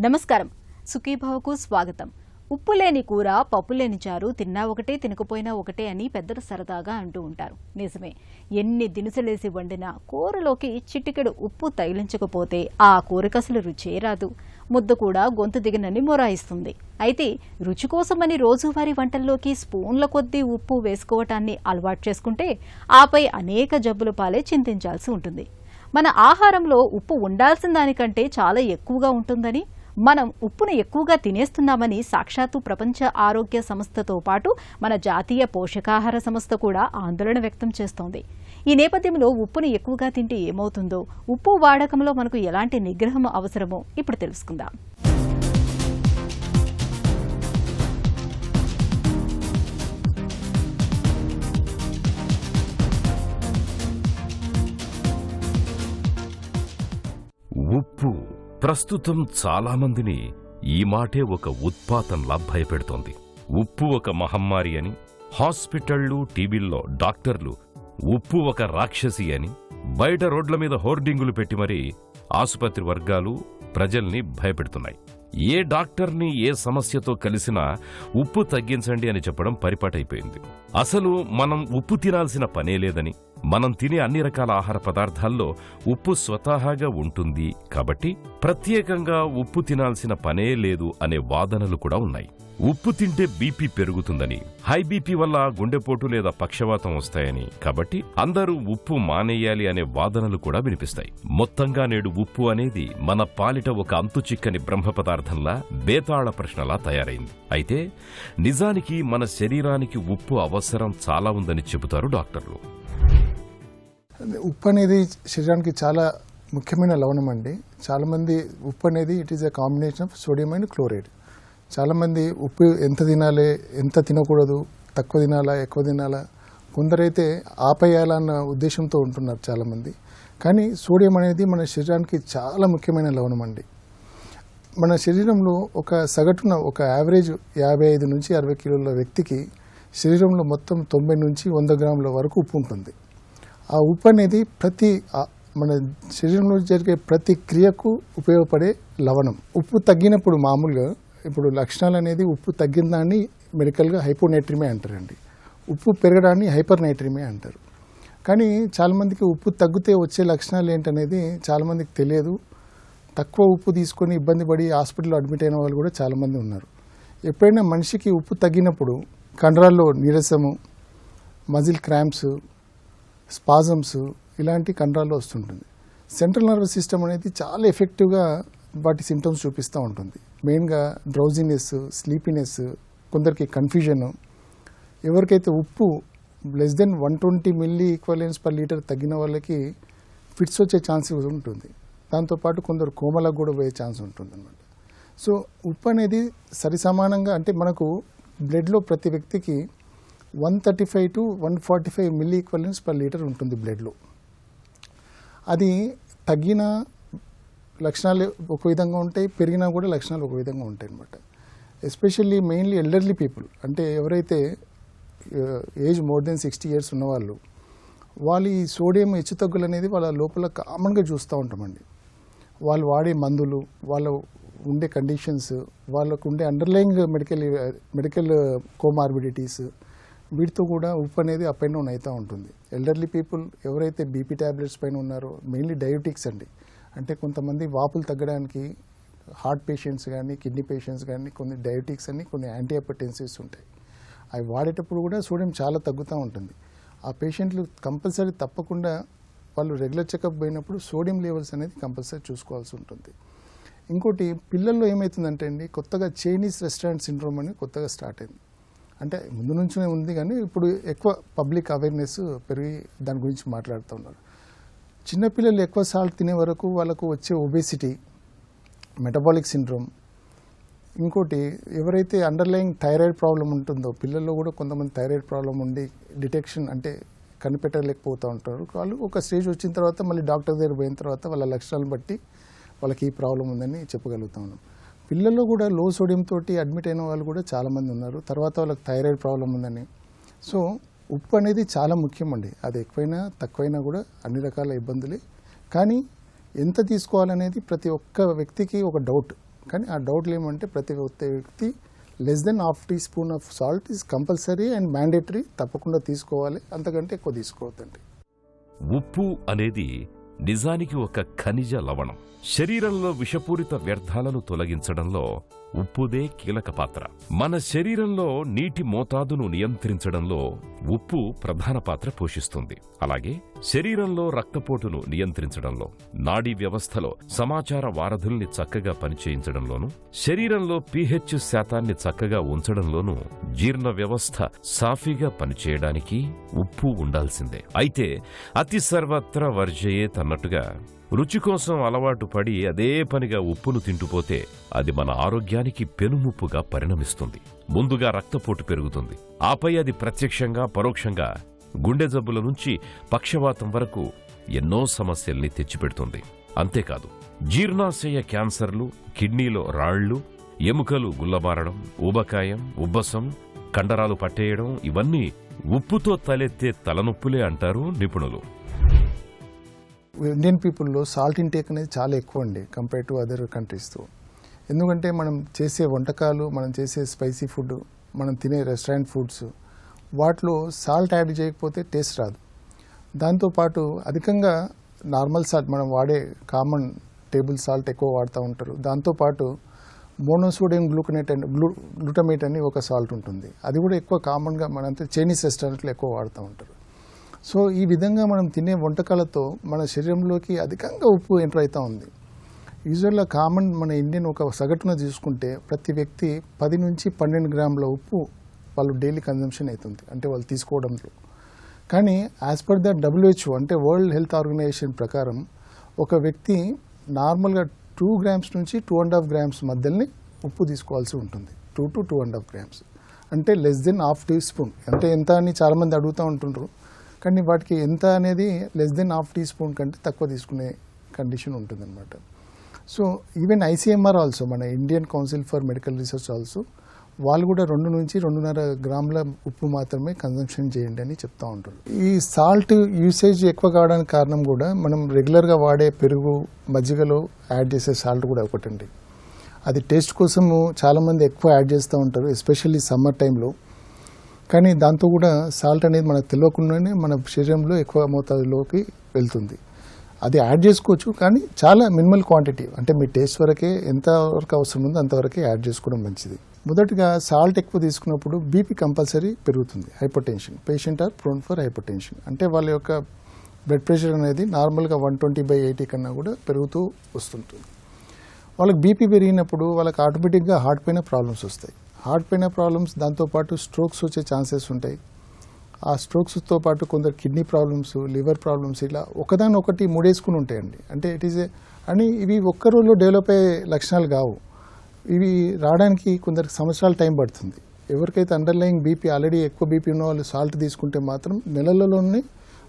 నమస్కారం. సుఖీభావకు స్వాగతం. ఉప్పు లేని కూర, పప్పు లేని చారు తిన్నా ఒకటే తినకపోయినా ఒకటే అని పెద్దలు సరదాగా అంటూ ఉంటారు. నిజమే. ఎన్ని దినుసులేసి వండినా కూరలోకి చిటికెడు ఉప్పు తగిలించకపోతే ఆ కూరకసలు రుచే రాదు. ముద్ద కూడా గొంతు దిగనని మొరాయిస్తుంది. అయితే రుచి కోసమని రోజువారీ వంటల్లోకి స్పూన్ల కొద్దీ ఉప్పు వేసుకోవటాన్ని అలవాటు చేసుకుంటే ఆపై అనేక జబ్బుల పాలే చింతించాల్సి ఉంటుంది. మన ఆహారంలో ఉప్పు ఉండాల్సిన దానికంటే చాలా ఎక్కువగా ఉంటుందని, మనం ఉప్పును ఎక్కువగా తినేస్తున్నామని సాక్షాత్తు ప్రపంచ ఆరోగ్య సంస్థతో పాటు మన జాతీయ పోషకాహార సంస్థ కూడా ఆందోళన వ్యక్తం చేస్తోంది. ఈ నేపథ్యంలో ఉప్పును ఎక్కువగా తింటే ఏమవుతుందో, ఉప్పు వాడకంలో మనకు ఎలాంటి నిగ్రహం అవసరమో ఇప్పుడు తెలుసుకుందాం. ఉప్పు ప్రస్తుతం చాలా మందిని ఈ మాటే ఒక ఉత్పాతంలా భయపెడుతోంది. ఉప్పు ఒక మహమ్మారి అని, హాస్పిటళ్లు, టీవీల్లో డాక్టర్లు ఉప్పు ఒక రాక్షసి అని బయట రోడ్ల మీద హోర్డింగులు పెట్టి మరీ ఆసుపత్రి వర్గాలు ప్రజల్ని భయపెడుతున్నాయి. ఏ డాక్టర్ని ఏ సమస్యతో కలిసినా ఉప్పు తగ్గించండి అని చెప్పడం పరిపాటైపోయింది. అసలు మనం ఉప్పు తినాల్సిన పనే లేదని, మనం తినే అన్ని రకాల ఆహార పదార్థాల్లో ఉప్పు స్వతహాగా ఉంటుంది కాబట్టి ప్రత్యేకంగా ఉప్పు తినాల్సిన పనే లేదు అనే వాదనలు కూడా ఉన్నాయి. ఉప్పు తింటే బీపీ పెరుగుతుందని, హై బీపీ వల్ల గుండెపోటు లేదా పక్షవాతం వస్తాయని, కాబట్టి అందరూ ఉప్పు మానేయాలి అనే వాదనలు కూడా వినిపిస్తాయి. మొత్తంగా నేడు ఉప్పు అనేది మన పాలిట ఒక అంతుచిక్కని బ్రహ్మ పదార్థంలా, బేతాళ ప్రశ్నలా తయారైంది. అయితే నిజానికి మన శరీరానికి ఉప్పు అవసరం చాలా ఉందని చెబుతారు డాక్టర్లు. ఉప్పు అనేది శరీరానికి చాలా ముఖ్యమైన లవణం అండి. చాలామంది ఉప్పు అనేది it is a combination of sodium and chloride. చాలామంది ఉప్పు ఎంత తినాలి, ఎంత తినకూడదు, తక్కువ తినాలా, ఎక్కువ తినాలా, కొందరైతే ఆపేయాలన్న ఉద్దేశంతో ఉంటున్నారు చాలామంది. కానీ సోడియం అనేది మన శరీరానికి చాలా ముఖ్యమైన లవణం అండి. మన శరీరంలో ఒక సగటున ఒక యావరేజ్ 55 నుంచి 60 కిలోల వ్యక్తికి శరీరంలో మొత్తం 90 నుంచి 100 గ్రాముల వరకు ఉప్పు ఉంటుంది. ఆ ఉప్పు అనేది మన శరీరంలో జరిగే ప్రతి క్రియకు ఉపయోగపడే లవణం. ఉప్పు తగ్గినప్పుడు మామూలుగా ఇప్పుడు లక్షణాలు అనేది ఉప్పు తగ్గిన దాన్ని మెడికల్గా హైపోనైట్రిమే అంటారండి. ఉప్పు పెరగడాన్ని హైపర్ నైట్రిమే అంటారు. కానీ చాలామందికి ఉప్పు తగ్గితే వచ్చే లక్షణాలు ఏంటనేది చాలామందికి తెలియదు. తక్కువ ఉప్పు తీసుకొని ఇబ్బంది పడి హాస్పిటల్లో అడ్మిట్ అయిన వాళ్ళు కూడా చాలామంది ఉన్నారు. ఎప్పుడైనా మనిషికి ఉప్పు తగ్గినప్పుడు కండరాల్లో నీరసము, మజిల్ క్రాంప్స్, స్పాజమ్స్ ఇలాంటి కండరాల్లో వస్తుంటుంది. సెంట్రల్ నర్వస్ సిస్టమ్ అనేది చాలా ఎఫెక్టివ్గా వాటి సింటమ్స్ చూపిస్తూ ఉంటుంది. మెయిన్గా డ్రౌజినెస్, స్లీపీనెస్, కొందరికి కన్ఫ్యూజన్. ఎవరికైతే ఉప్పు less than 120 milli equivalence per litre తగ్గిన వాళ్ళకి ఫిట్స్ వచ్చే ఛాన్స్ ఉంటుంది. దాంతోపాటు కొందరు కోమలకు కూడా పోయే ఛాన్స్ ఉంటుంది అన్నమాట. సో ఉప్పు అనేది సరిసమానంగా, అంటే మనకు బ్లడ్లో ప్రతి వ్యక్తికి 135 to 145 milli equivalence per litre ఉంటుంది బ్లడ్లో. అది తగ్గిన లక్షణాలు ఒక విధంగా ఉంటాయి, పెరిగినా కూడా లక్షణాలు ఒక విధంగా ఉంటాయి అన్నమాట. ఎస్పెషల్లీ మెయిన్లీ ఎల్డర్లీ పీపుల్, అంటే ఎవరైతే ఏజ్ మోర్ దెన్ 60 years ఉన్నవాళ్ళు, వాళ్ళు ఈ సోడియం హెచ్చుతగ్గులు అనేది వాళ్ళ లోపల కామన్గా చూస్తూ ఉంటామండి. వాళ్ళు వాడే మందులు, వాళ్ళు ఉండే కండిషన్స్, వాళ్ళకు ఉండే అండర్లయింగ్ మెడికల్ కోమార్బిడిటీస్, వీటితో కూడా ఉప్పు అనేది అప్ అండ్ డౌన్ అవుతూ ఉంటుంది. ఎల్డర్లీ పీపుల్ ఎవరైతే బీపీ ట్యాబ్లెట్స్ పైన ఉన్నారో, మెయిన్లీ డయాబెటిక్స్ అండి, అంటే కొంతమంది వాపులు తగ్గడానికి హార్ట్ పేషెంట్స్ కానీ, కిడ్నీ పేషెంట్స్ కానీ, కొన్ని డయాబెటిక్స్ అని కొన్ని యాంటీ హైపర్టెన్సివ్స్ ఉంటాయి. అవి వాడేటప్పుడు కూడా సోడియం చాలా తగ్గుతూ ఉంటుంది. ఆ పేషెంట్లు కంపల్సరీ తప్పకుండా వాళ్ళు రెగ్యులర్ చెకప్ పోయినప్పుడు సోడియం లెవెల్స్ అనేది కంపల్సరీ చూసుకోవాల్సి ఉంటుంది. ఇంకోటి, పిల్లల్లో ఏమవుతుందంటే అండి, కొత్తగా చైనీస్ రెస్టారెంట్ సిండ్రోమ్ అని కొత్తగా స్టార్ట్ అయింది. అంటే ముందు నుంచే ఉంది, కానీ ఇప్పుడు ఎక్కువ పబ్లిక్ అవేర్నెస్ పెరిగి దాని గురించి మాట్లాడుతూ ఉన్నారు. చిన్నపిల్లలు ఎక్కువ సాల్ట్ తినే వరకు వాళ్ళకు వచ్చే ఒబేసిటీ, మెటబాలిక్ సిండ్రోమ్. ఇంకోటి, ఎవరైతే అండర్లయింగ్ థైరాయిడ్ ప్రాబ్లం ఉంటుందో, పిల్లల్లో కూడా కొంతమంది థైరాయిడ్ ప్రాబ్లం ఉండి డిటెక్షన్ అంటే కనిపెట్టలేకపోతూ ఉంటారు. వాళ్ళు ఒక స్టేజ్ వచ్చిన తర్వాత మళ్ళీ డాక్టర్ దగ్గర పోయిన తర్వాత వాళ్ళ లక్షణాలను బట్టి వాళ్ళకి ఈ ప్రాబ్లం ఉందని చెప్పగలుగుతా ఉన్నాం. పిల్లల్లో కూడా లో సోడియం తోటి అడ్మిట్ అయిన వాళ్ళు కూడా చాలామంది ఉన్నారు. తర్వాత వాళ్ళకి థైరాయిడ్ ప్రాబ్లం ఉందని. సో ఉప్పు అనేది చాలా ముఖ్యమండి. అది ఎక్కువైనా తక్కువైనా కూడా అన్ని రకాల ఇబ్బందులే. కానీ ఎంత తీసుకోవాలనేది ప్రతి ఒక్క వ్యక్తికి ఒక డౌట్. కానీ ఆ డౌట్లు ఏమంటే ప్రతి వ్యక్తి less than half teaspoon of salt is compulsory and mandatory, తప్పకుండా తీసుకోవాలి, అంతకంటే ఎక్కువ తీసుకోవద్దండి. ఉప్పు అనేది నిజానికి ఒక ఖనిజ లవణం. శరీరంలో విషపూరిత వ్యర్థాలను తొలగించడంలో ఉప్పుదే కీలక పాత్ర. మన శరీరంలో నీటి మోతాదును నియంత్రించడంలో ఉప్పు ప్రధాన పాత్ర పోషిస్తుంది. అలాగే శరీరంలో రక్తపోటును నియంత్రించడంలో, నాడీ వ్యవస్థలో సమాచార వారధుల్ని చక్కగా పనిచేయించడంలోనూ, శరీరంలో pH శాతాన్ని చక్కగా ఉంచడంలోనూ, జీర్ణ వ్యవస్థ సాఫీగా పనిచేయడానికి ఉప్పు ఉండాల్సిందే. అయితే అతి సర్వత్ర వర్జయేత్ అన్నట్టుగా రుచి కోసం అలవాటు పడి అదే పనిగా ఉప్పును తింటుపోతే అది మన ఆరోగ్యానికి పెనుముప్పుగా పరిణమిస్తుంది. ముందుగా రక్తపోటు పెరుగుతుంది. ఆపై అది ప్రత్యక్షంగా పరోక్షంగా గుండె జబ్బుల నుంచి పక్షవాతం వరకు ఎన్నో సమస్యల్ని తెచ్చిపెడుతుంది. అంతేకాదు, జీర్ణాశయ క్యాన్సర్లు, కిడ్నీలో రాళ్లు, ఎముకలు గుల్లబారడం, ఊబకాయం, ఉబ్బసం, కండరాలు పట్టేయడం ఇవన్నీ ఉప్పుతో తలెత్తే తలనొప్పులే అంటారు నిపుణులు. ఇండియన్ పీపుల్లో సాల్ట్ ఇంటేక్ అనేది చాలా ఎక్కువ అండి కంపేర్ టు అదర్ కంట్రీస్తో. ఎందుకంటే మనం చేసే వంటకాలు, మనం చేసే స్పైసీ ఫుడ్, మనం తినే రెస్టారెంట్ ఫుడ్స్, వాటిలో సాల్ట్ యాడ్ చేయకపోతే టేస్ట్ రాదు. దాంతోపాటు అధికంగా నార్మల్ సాల్ట్, మనం వాడే కామన్ టేబుల్ సాల్ట్ ఎక్కువ వాడుతూ ఉంటారు. దాంతోపాటు మోనోసోడియం గ్లూటమేట్ అని ఒక సాల్ట్ ఉంటుంది, అది కూడా ఎక్కువ కామన్గా మనంతా చైనీస్ రెస్టారెంట్లో ఎక్కువ వాడుతూ ఉంటారు. సో ఈ విధంగా మనం తినే వంటకాలతో మన శరీరంలోకి అధికంగా ఉప్పు ఎంటర్ అవుతూ ఉంది. యూజువల్గా కామన్ మన ఇండియన్ ఒక సగటున చూసుకుంటే ప్రతి వ్యక్తి 10 నుంచి 12 గ్రాముల ఉప్పు వాళ్ళు డైలీ కన్జంప్షన్ అవుతుంది, అంటే వాళ్ళు తీసుకోవడంలో. కానీ యాజ్ పర్ ద WHO అంటే వరల్డ్ హెల్త్ ఆర్గనైజేషన్ ప్రకారం ఒక వ్యక్తి నార్మల్గా 2 గ్రామ్స్ నుంచి 2.5 గ్రామ్స్ మధ్యలోనే ఉప్పు తీసుకోవాల్సి ఉంటుంది. 2 to 2.5 గ్రామ్స్ అంటే less than half teaspoon. అంటే ఎంత అని చాలామంది అడుగుతూ ఉంటుండ్రు, కానీ వాటికి ఎంత అనేది less than half teaspoon కంటే తక్కువ తీసుకునే కండిషన్ ఉంటుందన్నమాట. సో ఈవెన్ ICMR ఆల్సో, మన Indian Council for Medical Research also, వాళ్ళు కూడా 2 నుంచి 2.5 గ్రాముల ఉప్పు మాత్రమే కన్జంప్షన్ చేయండి అని చెప్తూ ఉంటారు. ఈ సాల్ట్ యూసేజ్ ఎక్కువ కావడానికి కారణం కూడా మనం రెగ్యులర్గా వాడే పెరుగు, మజ్జిగలో యాడ్ చేసే సాల్ట్ కూడా ఒకటండి. అది టేస్ట్ కోసము చాలామంది ఎక్కువ యాడ్ చేస్తూ ఉంటారు, ఎస్పెషల్లీ సమ్మర్ టైంలో. కానీ దాంతో కూడా సాల్ట్ అనేది మనకు తెలియకుండానే మన శరీరంలో ఎక్కువ మోతాదులోకి వెళ్తుంది. అది యాడ్ చేసుకోవచ్చు, కానీ చాలా మినిమల్ క్వాంటిటీ, అంటే మీ టేస్ట్ వరకే ఎంతవరకు అవసరం ఉందో అంతవరకే యాడ్ చేసుకోవడం మంచిది. మొదటగా సాల్ట్ ఎక్కువ తీసుకున్నప్పుడు బీపీ కంపల్సరీ పెరుగుతుంది. Hypertension, patient or prone for hypertension, అంటే వాళ్ళ యొక్క బ్లడ్ ప్రెషర్ అనేది నార్మల్గా 120/80 కన్నా కూడా పెరుగుతూ వస్తుంటుంది. వాళ్ళకి బీపీ పెరిగినప్పుడు వాళ్ళకి ఆటోమేటిక్గా హార్ట్ పైన ప్రాబ్లమ్స్ వస్తాయి. హార్ట్ పైన ప్రాబ్లమ్స్, దాంతోపాటు స్ట్రోక్స్ వచ్చే ఛాన్సెస్ ఉంటాయి. ఆ స్ట్రోక్స్తో పాటు కొందరు కిడ్నీ ప్రాబ్లమ్స్, లివర్ ప్రాబ్లమ్స్, ఇలా ఒకదానొకటి ముడేసుకుని ఉంటాయండి. అంటే ఇట్ ఈజ్ అని ఇవి ఒక్క రోజులో డెవలప్ అయ్యే లక్షణాలు కావు. ఇవి రావడానికి కొందరికి సంవత్సరాల టైం పడుతుంది. ఎవరికైతే అండర్లయింగ్ బీపీ ఆల్రెడీ ఎక్కువ బీపీ ఉన్న వాళ్ళు సాల్ట్ తీసుకుంటే మాత్రం నెలలలోనే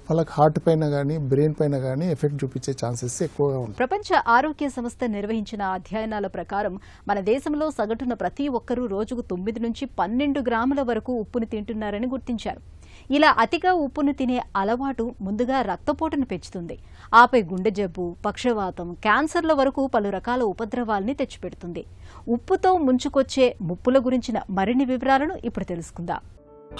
వాళ్ళకి హార్ట్ పైన కానీ బ్రెయిన్ పైన కానీ ఎఫెక్ట్ చూపించే ఛాన్సెస్ ఎక్కువగా ఉంటాయి. ప్రపంచ ఆరోగ్య సంస్థ నిర్వహించిన అధ్యయనాల ప్రకారం మన దేశంలో సగటున ప్రతి ఒక్కరూ రోజుకు 9 నుంచి 12 గ్రాముల వరకు ఉప్పును తింటున్నారని గుర్తించారు. ఇలా అతిగా ఉప్పును తినే అలవాటు ముందుగా రక్తపోటును పెంచుతుంది. ఆపై గుండె జబ్బు, పక్షవాతం, క్యాన్సర్ల వరకు పలు రకాల ఉపద్రవాల్ని తెచ్చిపెడుతుంది. ఉప్పుతో ముంచుకొచ్చే ముప్పుల గురించిన మరిన్ని వివరాలను ఇప్పుడు తెలుసుకుందాం.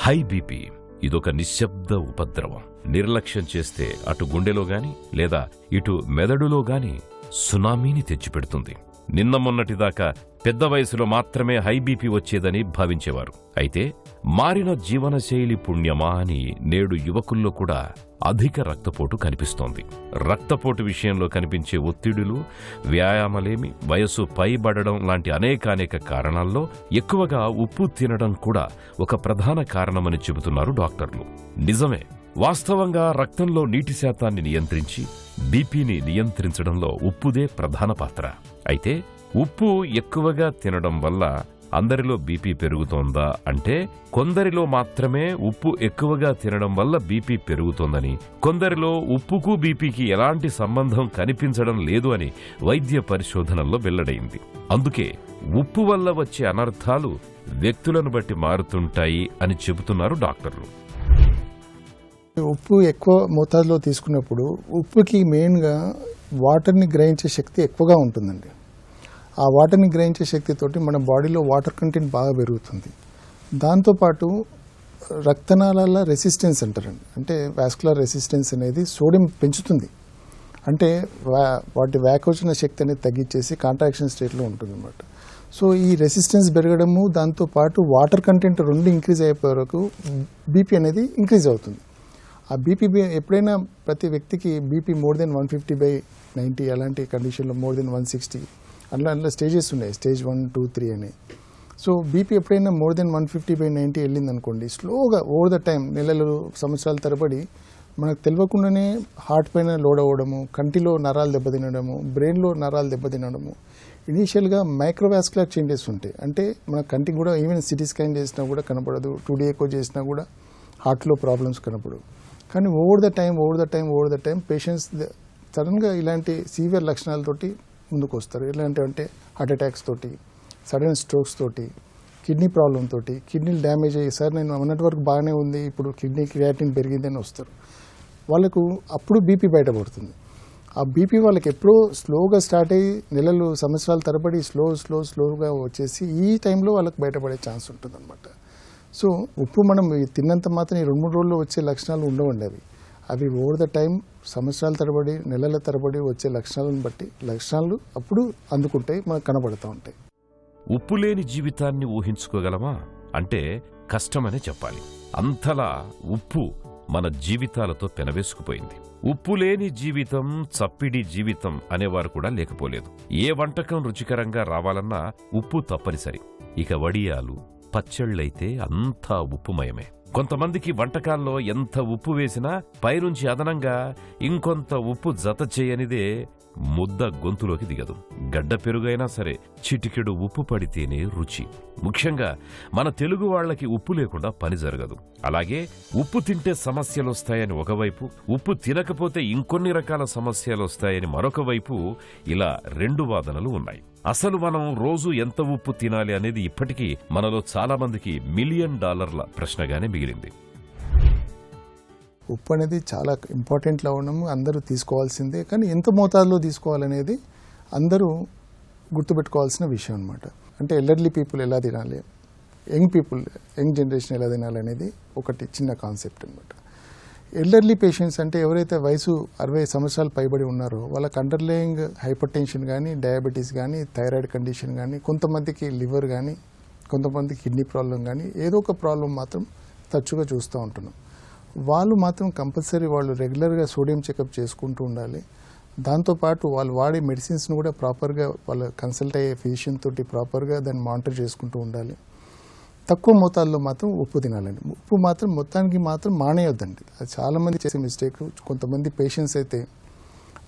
హై బీపీ ఇదొక నిశ్శబ్ద ఉపద్రవం. నిర్లక్ష్యం చేస్తే అటు గుండెలో గాని లేదా ఇటు మెదడులో గాని సునామీని తెచ్చిపెడుతుంది. నిన్న మొన్నటిదాకా పెద్ద వయసులో మాత్రమే హై బీపీ వచ్చేదని భావించేవారు. అయితే మారిన జీవనశైలి పుణ్యమా అని నేడు యువకుల్లో కూడా అధిక రక్తపోటు కనిపిస్తోంది. రక్తపోటు విషయంలో కనిపించే ఒత్తిడులు, వ్యాయామలేమి, వయసు పైబడడం లాంటి అనేక కారణాల్లో ఎక్కువగా ఉప్పు తినడం కూడా ఒక ప్రధాన కారణమని చెబుతున్నారు డాక్టర్లు. నిజమే, వాస్తవంగా రక్తంలో నీటి శాతాన్ని నియంత్రించి బీపీని నియంత్రించడంలో ఉప్పుదే ప్రధాన పాత్ర. అయితే ఉప్పు ఎక్కువగా తినడం వల్ల అందరిలో బీపీ పెరుగుతోందా అంటే, కొందరిలో మాత్రమే ఉప్పు ఎక్కువగా తినడం వల్ల బీపీ పెరుగుతోందని, కొందరిలో ఉప్పుకు బీపీకి ఎలాంటి సంబంధం కనిపించడం లేదు అని వైద్య పరిశోధనల్లో వెల్లడైంది. అందుకే ఉప్పు వల్ల వచ్చే అనర్థాలు వ్యక్తులను బట్టి మారుతుంటాయి అని చెబుతున్నారు డాక్టర్లు. ఉప్పు ఎక్కువ మోతాదులో తీసుకున్నప్పుడు ఉప్పుకి మెయిన్గా వాటర్ని గ్రహించే శక్తి ఎక్కువగా ఉంటుందండి. ఆ వాటర్ని గ్రహించే శక్తితోటి మన బాడీలో వాటర్ కంటెంట్ బాగా పెరుగుతుంది. దాంతోపాటు రక్తనాళాల రెసిస్టెన్స్ అంటారండి, అంటే వాస్కులర్ రెసిస్టెన్స్ అనేది సోడియం పెంచుతుంది. అంటే వాటి వ్యాకోచన శక్తి అనేది తగ్గించేసి కాంట్రాక్షన్ స్టేట్లో ఉంటుంది అన్నమాట. సో ఈ రెసిస్టెన్స్ పెరగడము, దాంతోపాటు వాటర్ కంటెంట్ రెండు ఇంక్రీజ్ అయిపోయే వరకు బీపీ అనేది ఇంక్రీజ్ అవుతుంది. ఆ బీపీ ఎప్పుడైనా ప్రతి వ్యక్తికి బీపీ మోర్ దెన్ 150/90 అలాంటి కండిషన్లో మోర్ దెన్ 160 అందులో స్టేజెస్ ఉన్నాయి, స్టేజ్ 1, 2, 3 అని. సో బీపీ ఎప్పుడైనా మోర్ దెన్ 150/90 వెళ్ళింది అనుకోండి, స్లోగా ఓవర్ ద టైం నెలలు సంవత్సరాల తరబడి మనకు తెలియకుండానే హార్ట్ పైన లోడ్ అవ్వడము, కంటిలో నరాలు దెబ్బతినడము, బ్రెయిన్లో నరాలు దెబ్బతినడము, ఇనీషియల్గా మైక్రోవాస్కులర్ చేంజెస్ ఉంటాయి. అంటే మన కంటికి కూడా ఈవెన్ సిటీ స్కాన్ చేసినా కూడా కనపడదు, 2D ఎకో చేసినా కూడా హార్ట్లో ప్రాబ్లమ్స్ కనపడవు. కానీ ఓవర్ ద టైం పేషెంట్స్ సడన్గా ఇలాంటి సీవియర్ లక్షణాలతోటి ముందుకు వస్తారు. ఎలాంటి అంటే హార్ట్ అటాక్స్ తోటి, సడన్ స్ట్రోక్స్ తోటి, కిడ్నీ ప్రాబ్లం తోటి, కిడ్నీలు డ్యామేజ్ అయ్యి సార్ నేను అన్నటి వరకు బాగానే ఉంది, ఇప్పుడు కిడ్నీ క్రియాటిన్ పెరిగిందని వస్తారు. వాళ్ళకు అప్పుడు బీపీ బయటపడుతుంది. ఆ బీపీ వాళ్ళకి ఎప్పుడో స్లోగా స్టార్ట్ అయ్యి నెలలు సంవత్సరాల తరబడి స్లోగా వచ్చేసి ఈ టైంలో వాళ్ళకి బయటపడే ఛాన్స్ ఉంటుంది అనమాట. సో ఉప్పు మనం తిన్నంత మాత్రం ఈ 2-3 రోజుల్లో వచ్చే లక్షణాలు ఉండవండి. అవి ఓవర్ ద టైం సంవత్సరాల తరబడి నెలల తరబడి వచ్చే లక్షణాలను బట్టి లక్షణాలు అప్పుడు అందుకుంటాయి, మనకు కనబడుతూ ఉంటాయి. ఉప్పు లేని జీవితాన్ని ఊహించుకోగలమా అంటే కష్టమనే చెప్పాలి. అంతలా ఉప్పు మన జీవితాలతో పెనవేసుకుపోయింది. ఉప్పు లేని జీవితం చప్పిడి జీవితం అనేవారు కూడా లేకపోలేదు. ఏ వంటకం రుచికరంగా రావాలన్నా ఉప్పు తప్పనిసరి. ఇక వడియాలు, పచ్చళ్ళైతే అంతా ఉప్పుమయమే. కొంతమందికి వంటకాల్లో ఎంత ఉప్పు వేసినా పైనుంచి అదనంగా ఇంకొంత ఉప్పు జత చేయనిదే ముద్ద గొంతులోకి దిగదు. గడ్డ పెరుగైనా సరే చిటికెడు ఉప్పు పడితేనే రుచి. ముఖ్యంగా మన తెలుగు వాళ్లకి ఉప్పు లేకుండా పని జరగదు. అలాగే ఉప్పు తింటే సమస్యలొస్తాయని ఒకవైపు, ఉప్పు తినకపోతే ఇంకొన్ని రకాల సమస్యలొస్తాయని మరొక వైపు, ఇలా 2 వాదనలు ఉన్నాయి. అసలు మనం రోజు ఎంత ఉప్పు తినాలి అనేది ఇప్పటికీ మనలో చాలా మందికి $1 మిలియన్ ప్రశ్నగానే మిగిలింది. ఉప్పు అనేది చాలా ఇంపార్టెంట్ లవణము, అందరూ తీసుకోవాల్సిందే. కానీ ఎంత మోతాదులో తీసుకోవాలనేది అందరూ గుర్తుపెట్టుకోవాల్సిన విషయం అనమాట. అంటే ఎల్డర్లీ పీపుల్ ఎలా తినాలి, యంగ్ జనరేషన్ ఎలా తినాలి అనేది ఒకటి చిన్న కాన్సెప్ట్ అనమాట. ఎల్డర్లీ పేషెంట్స్ అంటే ఎవరైతే వయసు 60 సంవత్సరాలు పైబడి ఉన్నారో వాళ్ళకి అండర్లేయింగ్ హైపర్ టెన్షన్ కానీ, డయాబెటీస్ కానీ, థైరాయిడ్ కండిషన్ కానీ, కొంతమందికి లివర్ కానీ, కొంతమందికి కిడ్నీ ప్రాబ్లం కానీ, ఏదో ఒక ప్రాబ్లం మాత్రం తరచుగా చూస్తూ ఉంటున్నాం. వాళ్ళు మాత్రం కంపల్సరీ వాళ్ళు రెగ్యులర్గా సోడియం చెకప్ చేసుకుంటూ ఉండాలి. దాంతోపాటు వాళ్ళు వాడే మెడిసిన్స్ను కూడా ప్రాపర్గా వాళ్ళు కన్సల్ట్ అయ్యే ఫిజిషియన్ తోటి ప్రాపర్గా దాన్ని మానిటర్ చేసుకుంటూ ఉండాలి. తక్కువ మోతాదులో మాత్రం ఉప్పు తినాలండి. ఉప్పు మాత్రం మొత్తానికి మాత్రం మానేయొద్దండి. అది చాలామంది చేసే మిస్టేక్. కొంతమంది పేషెంట్స్ అయితే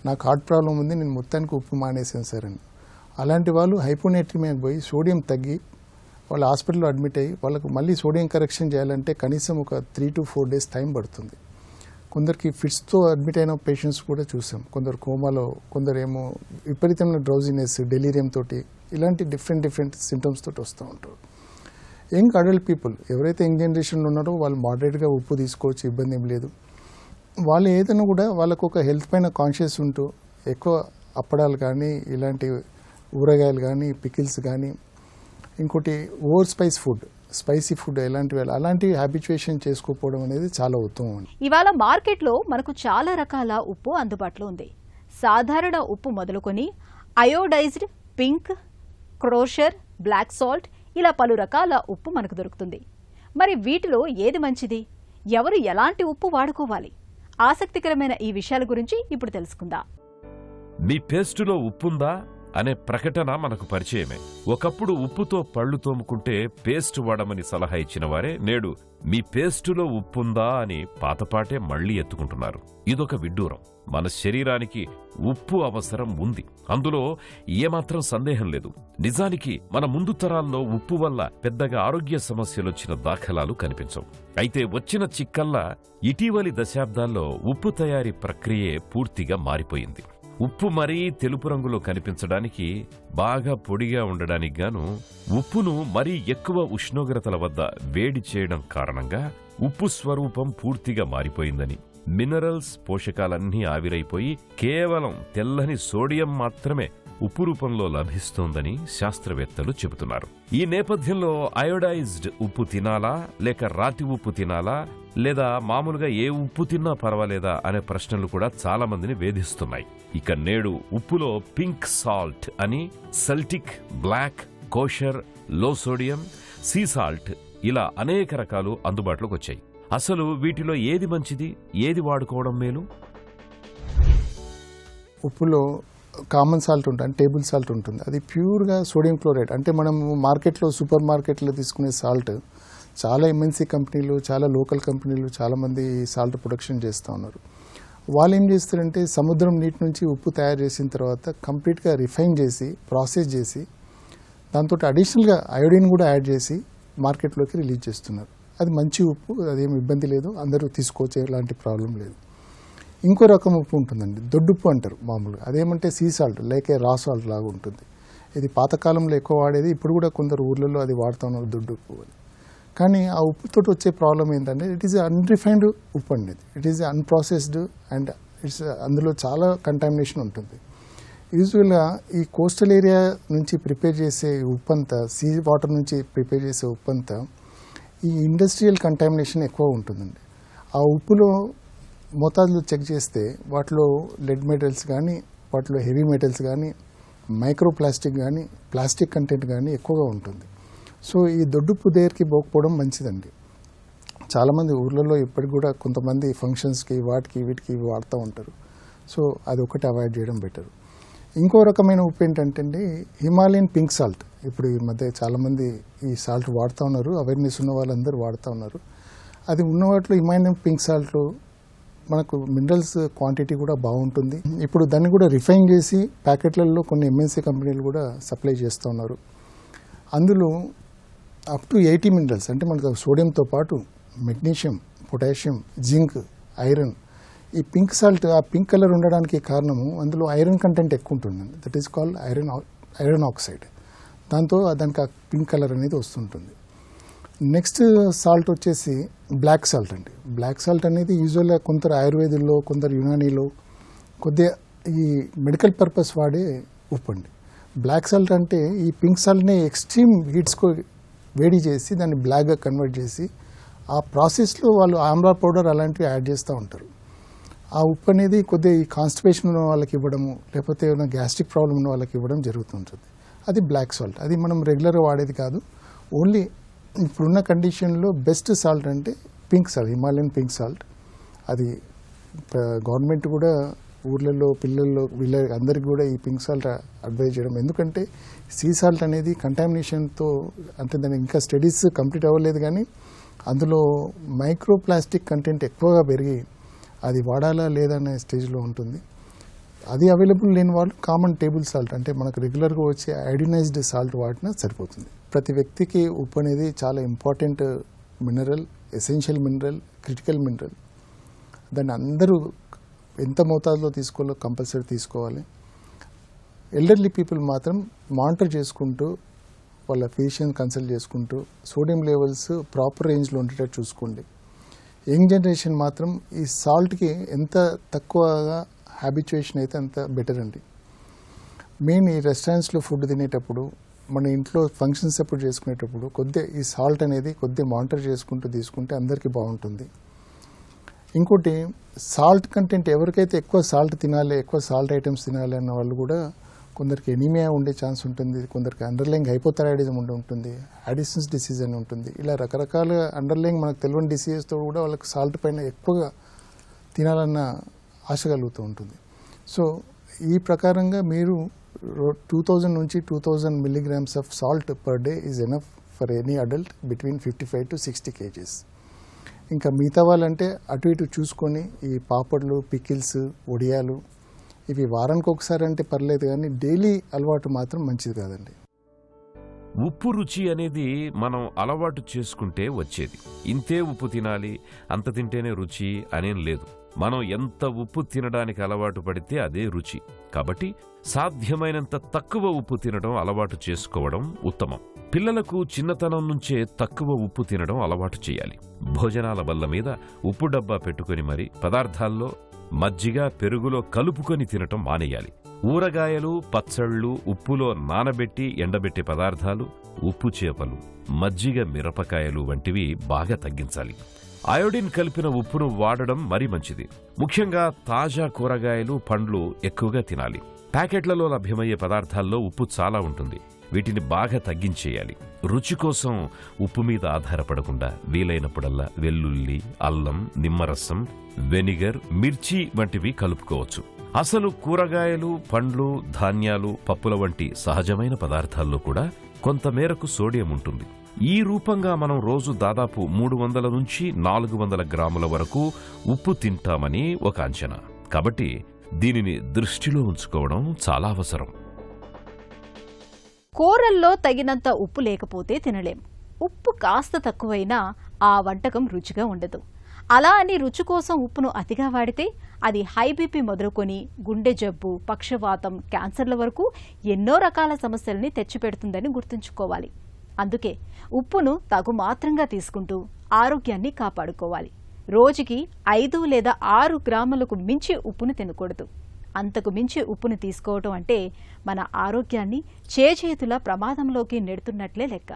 నాకు హార్ట్ ప్రాబ్లం ఉంది, నేను మొత్తానికి ఉప్పు మానేసాను సార్ అని. అలాంటి వాళ్ళు హైపోనేట్రిమియాకి పోయి సోడియం తగ్గి వాళ్ళు హాస్పిటల్లో అడ్మిట్ అయ్యి వాళ్ళకు మళ్ళీ సోడియం కరెక్షన్ చేయాలంటే కనీసం ఒక 3 to 4 days టైం పడుతుంది. కొందరికి ఫిట్స్తో అడ్మిట్ అయిన పేషెంట్స్ కూడా చూసాం. కొందరు కోమాలో, కొందరేమో విపరీతమైన డ్రౌజినెస్, డెలీరియం తోటి, ఇలాంటి డిఫరెంట్ సింటమ్స్ తోటి వస్తూ ఉంటారు. యంగ్ అడల్ట్ పీపుల్ ఎవరైతే యంగ్ జనరేషన్లో ఉన్నారో వాళ్ళు మోడరేట్గా ఉప్పు తీసుకోవచ్చు, ఇబ్బంది ఏం లేదు. వాళ్ళు ఏదైనా కూడా వాళ్ళకు ఒక హెల్త్ పైన కాన్షియస్ ఉంటూ ఎక్కువ అప్పడాలు కానీ, ఇలాంటి ఊరగాయలు కానీ, పికిల్స్ కానీ, ఇంకోటి ఓవర్ స్పైసీ ఫుడ్ అలాంటివి హ్యాబిచుయేషన్ చేసుకోకపోవడం అనేది చాలా ఉత్తమం. ఇవాళ మార్కెట్లో మనకు చాలా రకాల ఉప్పు అందుబాటులో ఉంది. సాధారణ ఉప్పు మొదలుకొని అయోడైజ్డ్, పింక్, క్రోషర్, బ్లాక్ సాల్ట్ ఇలా పలు రకాల ఉప్పు మనకు దొరుకుతుంది. మరి వీటిలో ఏది మంచిది, ఎవరు ఎలాంటి ఉప్పు వాడుకోవాలి? ఆసక్తికరమైన ఈ విషయాల గురించి ఇప్పుడు తెలుసుకుందాం. మీ పేస్టులో ఉప్పుందా అనే ప్రకటన మనకు పరిచయమే. ఒకప్పుడు ఉప్పుతో పళ్లు తోముకుంటే పేస్ట్ వాడమని సలహా ఇచ్చిన వారే నేడు మీ పేస్టులో ఉప్పుందా అని పాతపాటే మళ్లీ ఎత్తుకుంటున్నారు. ఇదొక విడ్డూరం. మన శరీరానికి ఉప్పు అవసరం ఉంది, అందులో ఏమాత్రం సందేహం లేదు. నిజానికి మన ముందు తరాల్లో ఉప్పు వల్ల పెద్దగా ఆరోగ్య సమస్యలొచ్చిన దాఖలాలు కనిపించవు. అయితే వచ్చిన చిక్కల్లా ఇటీవలి దశాబ్దాల్లో ఉప్పు తయారీ ప్రక్రియే పూర్తిగా మారిపోయింది. ఉప్పు మరీ తెలుపు రంగులో కనిపించడానికి, బాగా పొడిగా ఉండడానికి గాను ఉప్పును మరీ ఎక్కువ ఉష్ణోగ్రతల వద్ద వేడి చేయడం కారణంగా ఉప్పు స్వరూపం పూర్తిగా మారిపోయిందని, మినరల్స్, పోషకాలన్నీ ఆవిరైపోయి కేవలం తెల్లని సోడియం మాత్రమే ఉప్పు రూపంలో లభిస్తోందని శాస్త్రవేత్తలు చెబుతున్నారు. ఈ నేపథ్యంలో అయోడైజ్డ్ ఉప్పు తినాలా, లేక రాతి ఉప్పు తినాలా, లేదా మామూలుగా ఏ ఉప్పు తిన్నా పర్వాలేదా అనే ప్రశ్నలు కూడా చాలా మందిని వేధిస్తున్నాయి. ఇక నేడు ఉప్పులో పింక్ సాల్ట్ అని, Celtic, black, kosher, low sodium, sea salt ఇలా అనేక రకాలు అందుబాటులోకి వచ్చాయి. అసలు వీటిలో ఏది మంచిది, ఏది వాడుకోవడం మేలు? ఉప్పులో కామన్ సాల్ట్ ఉంటుంది, టేబుల్ సాల్ట్ ఉంటుంది. అది ప్యూర్గా సోడియం క్లోరైడ్. అంటే మనం మార్కెట్లో, సూపర్ మార్కెట్లో తీసుకునే సాల్ట్ చాలా ఎంఎన్సీ కంపెనీలు, చాలా లోకల్ కంపెనీలు చాలామంది సాల్ట్ ప్రొడక్షన్ చేస్తూ ఉన్నారు. వాళ్ళు ఏం చేస్తారంటే సముద్రం నీటి నుంచి ఉప్పు తయారు చేసిన తర్వాత కంప్లీట్గా రిఫైన్ చేసి, ప్రాసెస్ చేసి, దాంతో అడిషనల్గా అయోడిన్ కూడా యాడ్ చేసి మార్కెట్లోకి రిలీజ్ చేస్తున్నారు. అది మంచి ఉప్పు, అదేమి ఇబ్బంది లేదు, అందరూ తీసుకోవచ్చు, ఎలాంటి ప్రాబ్లం లేదు. ఇంకో రకం ఉప్పు ఉంటుందండి, దొడ్డుప్పు అంటారు మామూలుగా. అదేమంటే సీ సాల్ట్ లేక రా సాల్ట్ లాగా ఉంటుంది. ఇది పాతకాలంలో ఎక్కువ వాడేది, ఇప్పుడు కూడా కొందరు ఊర్లలో అది వాడుతూ ఉన్నారు, దొడ్డుప్పు అని. కానీ ఆ ఉప్పుతో వచ్చే ప్రాబ్లం ఏంటంటే ఇట్ ఈస్ అన్రిఫైన్డ్ ఉప్పు అండి. ఇట్ ఈస్ అన్ప్రాసెస్డ్ అండ్ అందులో చాలా కంటామినేషన్ ఉంటుంది. యూజువల్గా ఈ కోస్టల్ ఏరియా నుంచి ప్రిపేర్ చేసే ఉప్పు అంతా, సీ వాటర్ నుంచి ప్రిపేర్ చేసే ఉప్పు అంతా ఈ ఇండస్ట్రియల్ కంటామినేషన్ ఎక్కువ ఉంటుందండి. ఆ ఉప్పులో మోతాదులు చెక్ చేస్తే వాటిలో లెడ్ మెటల్స్ కానీ, వాటిలో హెవీ మెటల్స్ కానీ, మైక్రో ప్లాస్టిక్ కానీ, ప్లాస్టిక్ కంటెంట్ కానీ ఎక్కువగా ఉంటుంది. సో ఈ దొడ్డుప్పు దగ్గరికి పోకపోవడం మంచిదండి. చాలామంది ఊర్లలో ఇప్పటికి కూడా కొంతమంది ఫంక్షన్స్కి, వాటికి వీటికి వాడుతూ ఉంటారు. సో అది ఒకటి అవాయిడ్ చేయడం బెటర్. ఇంకో రకమైన ఉప్పు ఏంటంటే హిమాలయన్ పింక్ సాల్ట్. ఇప్పుడు ఈ మధ్య చాలామంది ఈ సాల్ట్ వాడుతూ ఉన్నారు, అవేర్నెస్ ఉన్న వాళ్ళందరూ వాడుతూ ఉన్నారు. అది ఉన్న వాటిలో హిమాలయన్ పింక్ సాల్ట్లో మనకు మినరల్స్ క్వాంటిటీ కూడా బాగుంటుంది. ఇప్పుడు దాన్ని కూడా రిఫైన్ చేసి ప్యాకెట్లలో కొన్ని ఎంఎన్సీ కంపెనీలు కూడా సప్లై చేస్తూ ఉన్నారు. అందులో అప్ టు 80 మినరల్స్, అంటే మనకు సోడియంతో పాటు మెగ్నీషియం, పొటాషియం, జింక్, ఐరన్. ఈ పింక్ సాల్ట్ ఆ పింక్ కలర్ ఉండడానికి కారణము అందులో ఐరన్ కంటెంట్ ఎక్కువ ఉంటుందండి. That is called iron oxide. దాంతో దానికి ఆ పింక్ కలర్ అనేది వస్తుంటుంది. నెక్స్ట్ సాల్ట్ వచ్చేసి బ్లాక్ సాల్ట్ అండి. బ్లాక్ సాల్ట్ అనేది యూజువల్గా కొందరు ఆయుర్వేదంలో, కొందరు యునానీలో కొద్దిగా ఈ మెడికల్ పర్పస్ వాడే ఉప్పు అండి. బ్లాక్ సాల్ట్ అంటే ఈ పింక్ సాల్ట్ని ఎక్స్ట్రీమ్ హీట్స్కో వేడి చేసి దాన్ని బ్లాక్గా కన్వర్ట్ చేసి ఆ ప్రాసెస్లో వాళ్ళు ఆమ్లా పౌడర్ అలాంటివి యాడ్ చేస్తూ ఉంటారు. ఆ ఉప్పు అనేది కొద్దిగా ఈ కాన్స్టిపేషన్ ఉన్న వాళ్ళకి ఇవ్వడము, లేకపోతే ఏమైనా గ్యాస్ట్రిక్ ప్రాబ్లం ఉన్న వాళ్ళకి ఇవ్వడం జరుగుతుంటుంది. అది బ్లాక్ సాల్ట్. అది మనం రెగ్యులర్గా వాడేది కాదు. ఓన్లీ ఇప్పుడున్న కండిషన్లో బెస్ట్ సాల్ట్ అంటే pink salt, Himalayan pink salt. అది గవర్నమెంట్ కూడా ఊర్లలో పిల్లల్లో అందరికీ కూడా ఈ పింక్ సాల్ట్ అడ్వైజ్ చేయడం. ఎందుకంటే సీ సాల్ట్ అనేది కంటామినేషన్తో, అంటే దానికి ఇంకా స్టడీస్ కంప్లీట్ అవ్వలేదు, కానీ అందులో మైక్రో ప్లాస్టిక్ కంటెంట్ ఎక్కువగా పెరిగి అది వాడాలా లేదా అనే స్టేజ్లో ఉంటుంది. అది అవైలబుల్ లేని వాళ్ళు కామన్ టేబుల్ సాల్ట్, అంటే మనకు రెగ్యులర్గా వచ్చే ఐడినైజ్డ్ సాల్ట్ వాడినా సరిపోతుంది. ప్రతి వ్యక్తికి ఉప్పు అనేది చాలా important mineral, essential mineral, critical mineral. దాన్ని అందరూ ఎంత మోతాదులో తీసుకోవాలో కంపల్సరీ తీసుకోవాలి. ఎల్డర్లీ పీపుల్ మాత్రం మానిటర్ చేసుకుంటూ, వాళ్ళ ఫిజిషియన్ కన్సల్ట్ చేసుకుంటూ సోడియం లెవెల్స్ ప్రాపర్ రేంజ్లో ఉండేటట్టు చూసుకోండి. యంగ్ జనరేషన్ మాత్రం ఈ సాల్ట్కి ఎంత తక్కువగా హ్యాబిచుయేషన్ అయితే అంత బెటర్ అండి. మెయిన్ ఈ రెస్టారెంట్స్లో ఫుడ్ తినేటప్పుడు, మన ఇంట్లో ఫంక్షన్స్ ఎప్పుడు చేసుకునేటప్పుడు కొద్దిగా ఈ సాల్ట్ అనేది కొద్దిగా మానిటర్ చేసుకుంటూ తీసుకుంటే అందరికీ బాగుంటుంది. ఇంకోటి సాల్ట్ కంటెంట్, ఎవరికైతే ఎక్కువ సాల్ట్ తినాలి, ఎక్కువ సాల్ట్ ఐటమ్స్ తినాలి అన్న వాళ్ళు కూడా కొందరికి ఎనీమియా ఉండే ఛాన్స్ ఉంటుంది, కొందరికి అండర్లైంగ్ హైపోథైరాయిడిజం ఉంటుంది, అడిసన్స్ డిసీజ్ అని ఉంటుంది. ఇలా రకరకాల అండర్లైంగ్ మనకు తెలియని డిసీజెస్తో కూడా వాళ్ళకి సాల్ట్ పైన ఎక్కువగా తినాలన్న ఆశ కలుగుతూ ఉంటుంది. సో ఈ ప్రకారంగా మీరు 2000 నుంచి 2000 milligrams of salt per day is enough for any adult between 55 to 60 kgs. ఇంకా మిగతా వాళ్ళంటే అటు ఇటు చూసుకొని ఈ పాపడ్లు, పికిల్స్, వడియాలు ఇవి వారానికి ఒకసారి అంటే పర్లేదు, కానీ డైలీ అలవాటు మాత్రం మంచిది కాదండి. ఉప్పు రుచి అనేది మనం అలవాటు చేసుకుంటే వచ్చేది. ఇంతే ఉప్పు తినాలి, అంత తింటేనే రుచి అనేం లేదు. మనం ఎంత ఉప్పు తినడానికి అలవాటు పడితే అదే రుచి. కాబట్టి సాధ్యమైనంత తక్కువ ఉప్పు తినడం అలవాటు చేసుకోవడం ఉత్తమం. పిల్లలకు చిన్నతనం నుంచే తక్కువ ఉప్పు తినడం అలవాటు చేయాలి. భోజనాల బల్ల మీద ఉప్పు డబ్బా పెట్టుకుని మరి పదార్థాల్లో మజ్జిగ, పెరుగులో కలుపుకొని తినటం మానేయాలి. ఊరగాయలు, పచ్చళ్ళు, ఉప్పులో నానబెట్టి ఎండబెట్టే పదార్థాలు, ఉప్పు చేపలు, మజ్జిగ, మిరపకాయలు వంటివి బాగా తగ్గించాలి. అయోడిన్ కలిపిన ఉప్పును వాడడం మరీ మంచిది. ముఖ్యంగా తాజా కూరగాయలు, పండ్లు ఎక్కువగా తినాలి. ప్యాకెట్లలో లభ్యమయ్యే పదార్థాల్లో ఉప్పు చాలా ఉంటుంది. వీటిని బాగా తగ్గించేయాలి. రుచి కోసం ఉప్పు మీద ఆధారపడకుండా వీలైనప్పుడల్లా వెల్లుల్లి, అల్లం, నిమ్మరసం, వెనిగర్, మిర్చి వంటివి కలుపుకోవచ్చు. అసలు కూరగాయలు, పండ్లు, ధాన్యాలు, పప్పుల వంటి సహజమైన పదార్థాల్లో కూడా కొంతమేరకు సోడియం ఉంటుంది. ఈ రూపంగా మనం రోజు దాదాపు 300 నుంచి 400 గ్రాముల వరకు ఉప్పు తింటామని ఒక అంచనా. కాబట్టి దీనిని దృష్టిలో ఉంచుకోవడం చాలా అవసరం. కూరల్లో తగినంత ఉప్పు లేకపోతే తినలేం. ఉప్పు కాస్త తక్కువైనా ఆ వంటకం రుచిగా ఉండదు. అలా అని రుచి కోసం ఉప్పును అతిగా వాడితే అది హై బీపీ మొదలుకొని గుండె జబ్బు, పక్షవాతం, క్యాన్సర్ల వరకు ఎన్నో రకాల సమస్యల్ని తెచ్చిపెడుతుందని గుర్తుంచుకోవాలి. అందుకే ఉప్పును తగుమాత్రంగా తీసుకుంటూ ఆరోగ్యాన్ని కాపాడుకోవాలి. రోజుకి 5 లేదా 6 గ్రాములకు మించి ఉప్పును తినకూడదు. అంతకు మించి ఉప్పును తీసుకోవటం అంటే మన ఆరోగ్యాన్ని చేజేతులా ప్రమాదంలోకి నెడుతున్నట్లే లెక్క.